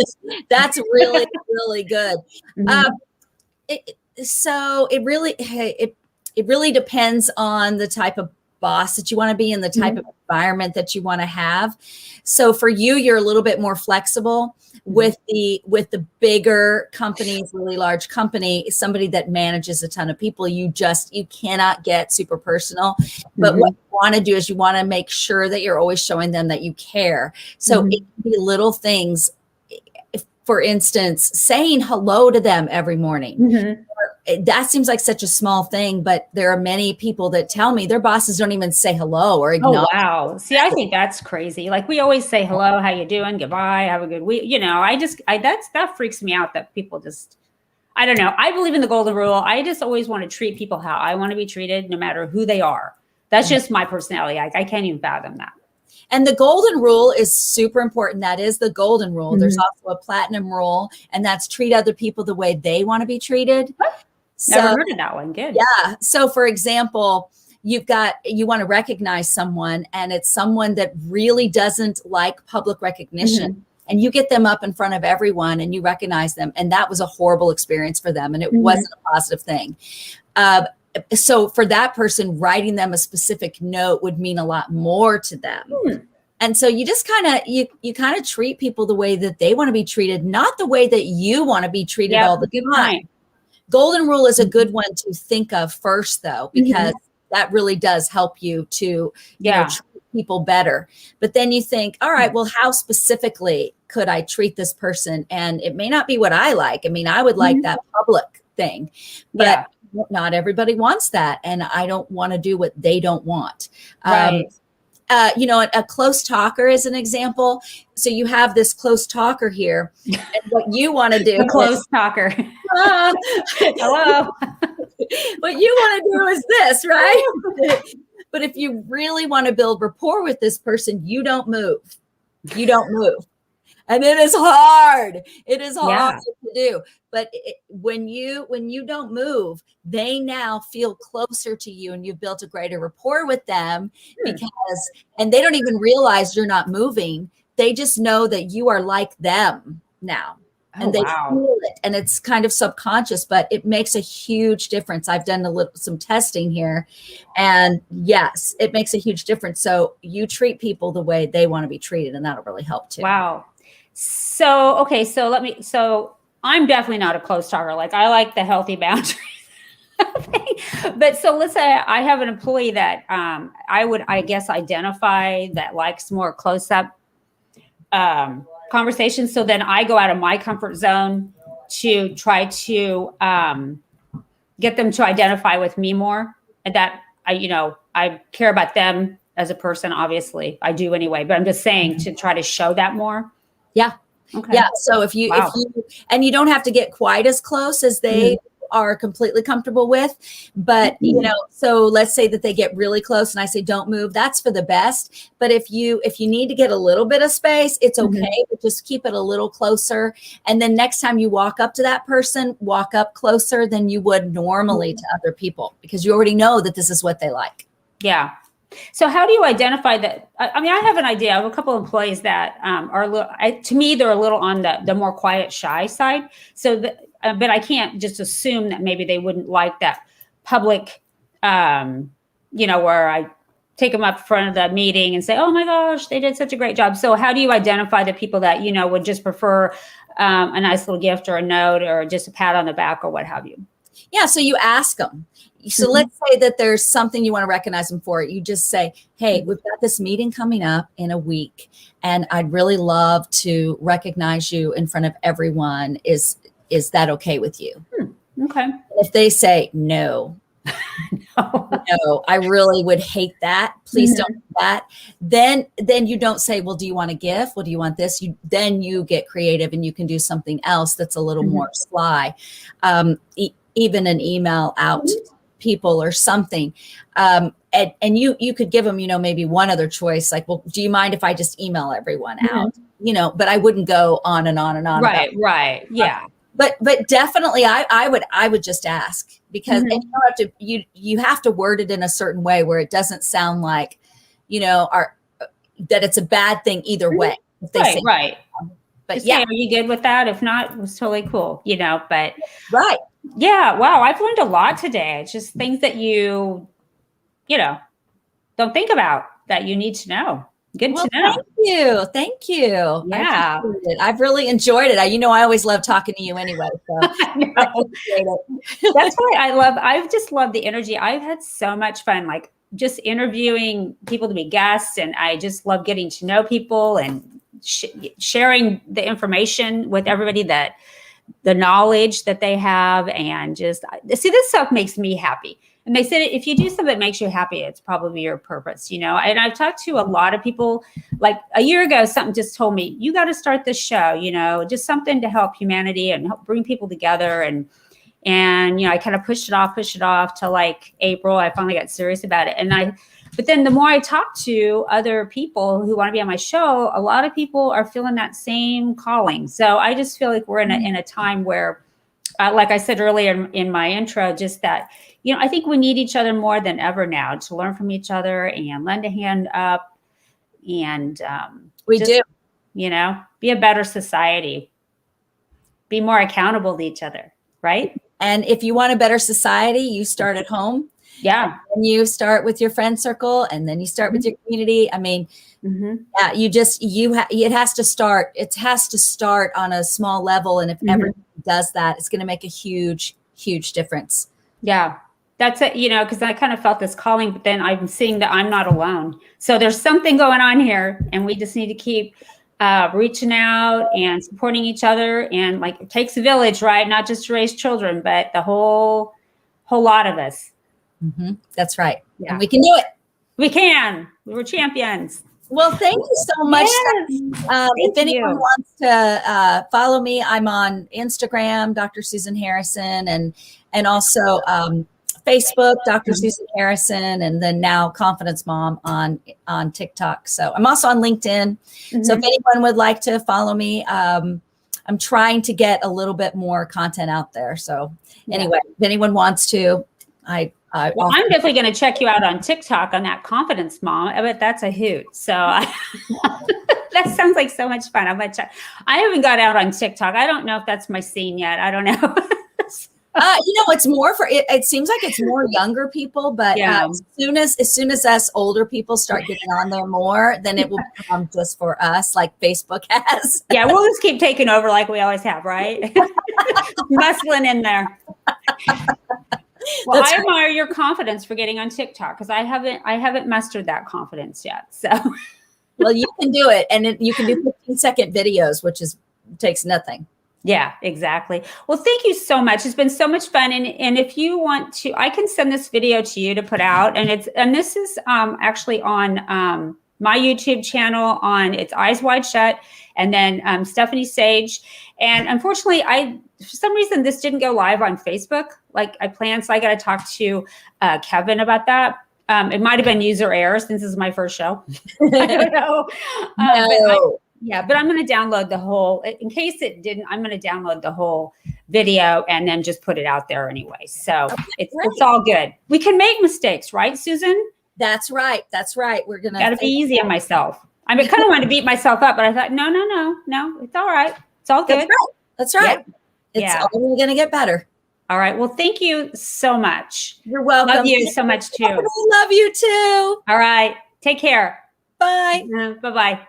That's really, really good. Mm-hmm. So it really depends on the type of boss that you want to be and the type of environment that you want to have. So for you, you're a little bit more flexible. With the bigger companies, really large company, somebody that manages a ton of people, you cannot get super personal. But what you want to do is you want to make sure that you're always showing them that you care. So it can be little things. For instance, saying hello to them every morning. That seems like such a small thing, but there are many people that tell me their bosses don't even say hello or acknowledge. Oh, wow. See, I think that's crazy. Like, we always say hello, how you doing, goodbye, have a good week. That freaks me out that people just, I don't know. I believe in the golden rule. I just always want to treat people how I want to be treated, no matter who they are. That's just my personality. I can't even fathom that. And the golden rule is super important. That is the golden rule. There's also a platinum rule, and that's treat other people the way they want to be treated. Never heard of that one. Good. Yeah. So for example, you want to recognize someone, and it's someone that really doesn't like public recognition. And you get them up in front of everyone and you recognize them. And that was a horrible experience for them. And it wasn't a positive thing. So for that person, writing them a specific note would mean a lot more to them. And so you just you kind of treat people the way that they want to be treated, not the way that you want to be treated all the time. Golden rule is a good one to think of first, though, because that really does help you to treat people better. But then you think, all right, well, how specifically could I treat this person? And it may not be what I like. I mean, I would like that public thing, but not everybody wants that. And I don't want to do what they don't want. Right. A close talker is an example. So you have this close talker here, and what you want to do. A close talker. Hello. What you want to do is this, right? But if you really want to build rapport with this person, you don't move. You don't move. And it is hard. It is hard to do. But when you don't move, they now feel closer to you, and you've built a greater rapport with them and they don't even realize you're not moving. They just know that you are like them now. And they feel it, and it's kind of subconscious, but it makes a huge difference. I've done some testing here, and yes, it makes a huge difference. So you treat people the way they want to be treated, and that'll really help too. Wow. So, okay. So I'm definitely not a close talker. Like, I like the healthy boundaries. But so let's say I have an employee that I guess identify that likes more close up conversations. So then I go out of my comfort zone to try to get them to identify with me more. And that I care about them as a person. Obviously I do anyway, but I'm just saying to try to show that more. Yeah. Okay. Yeah. So if you and you don't have to get quite as close as they are completely comfortable with, but so let's say that they get really close and I say, don't move. That's for the best. But if you need to get a little bit of space, it's okay, but just keep it a little closer. And then next time you walk up to that person, walk up closer than you would normally to other people, because you already know that this is what they like. Yeah. So how do you identify that? I mean, I have an idea. I have a couple of employees that to me, they're a little on the more quiet, shy side. So, but I can't just assume that maybe they wouldn't like that public, where I take them up front of the meeting and say, oh my gosh, they did such a great job. So how do you identify the people that, would just prefer a nice little gift or a note or just a pat on the back or what have you? Yeah. So you ask them. So let's say that there's something you want to recognize them for. You just say, hey, we've got this meeting coming up in a week, and I'd really love to recognize you in front of everyone. Is that okay with you? Okay. If they say no, no, I really would hate that. Please don't do that. Then you don't say, well, do you want a gift? Well, do you want this? Then you get creative and you can do something else that's a little more sly. Even an email out to people or something. and you could give them, maybe one other choice, like, well, do you mind if I just email everyone out? But I wouldn't go on and on and on. Right. Yeah. But definitely I would just ask, because and you have to word it in a certain way where it doesn't sound like, that it's a bad thing either way. If they say, right. But just say, are you good with that? If not, it was totally cool, but right. Yeah. Wow. I've learned a lot today. It's just things that you don't think about that you need to know. Good to know. Thank you. Yeah. I've really enjoyed it. I always love talking to you anyway. So That's why I've just loved the energy. I've had so much fun, like just interviewing people to be guests. And I just love getting to know people and sharing the information with everybody, that the knowledge that they have, and just see, this stuff makes me happy. And they said, if you do something that makes you happy, it's probably your purpose, And I've talked to a lot of people. Like a year ago, something just told me, you got to start this show, just something to help humanity and help bring people together. And I kind of pushed it off till like April. I finally got serious about it. But then the more I talk to other people who want to be on my show, a lot of people are feeling that same calling. So I just feel like we're in a time where, like I said earlier in my intro, just that, I think we need each other more than ever now, to learn from each other and lend a hand up, and we do, be a better society, be more accountable to each other. Right. And if you want a better society, you start at home. Yeah. And you start with your friend circle, and then you start with your community. I mean, yeah, it has to start. It has to start on a small level. And if everyone does that, it's going to make a huge, huge difference. Yeah, that's it. Because I kind of felt this calling, but then I'm seeing that I'm not alone. So there's something going on here, and we just need to keep reaching out and supporting each other. And like, it takes a village, right? Not just to raise children, but the whole lot of us. That's right. Yeah. And we can do it. We can. We were champions. Well, thank you so much. Yes. If anyone wants to follow me, I'm on Instagram, Dr. Susan Harrison, and also Facebook, Dr. Susan Harrison, and then now Confidence Mom on TikTok. So I'm also on LinkedIn. So if anyone would like to follow me, I'm trying to get a little bit more content out there. So anyway, if anyone wants to, I'm definitely going to check you out on TikTok on that Confidence Mom. I bet that's a hoot. So that sounds like so much fun. I haven't got out on TikTok. I don't know if that's my scene yet. I don't know. It's more for it. It seems like it's more younger people, but as soon as us older people start getting on there more, then it will become just for us, like Facebook has. Yeah, we'll just keep taking over like we always have, right? Muscling in there. Well, I admire your confidence for getting on TikTok, because I haven't mastered that confidence yet. So, well, you can do it, and you can do 15-second videos, which takes nothing. Yeah, exactly. Well, thank you so much. It's been so much fun. And if you want to, I can send this video to you to put out. And this is actually on my YouTube channel, it's Eyes Wide Shut, and then Stephanie Sage. And unfortunately, for some reason, this didn't go live on Facebook like I planned. So I got to talk to Kevin about that. It might have been user error since this is my first show. I don't know. But I'm going to download the whole, in case it didn't, I'm going to download the whole video and then just put it out there anyway. So it's all good. We can make mistakes, right, Susan? That's right. We're going to. Got to be easy on myself. I kind of want to beat myself up, but I thought, no. It's all right. It's all good. That's right. It's only going to get better. All right. Well, thank you so much. You're welcome. Love you so much too. Love you too. All right. Take care. Bye. Bye-bye.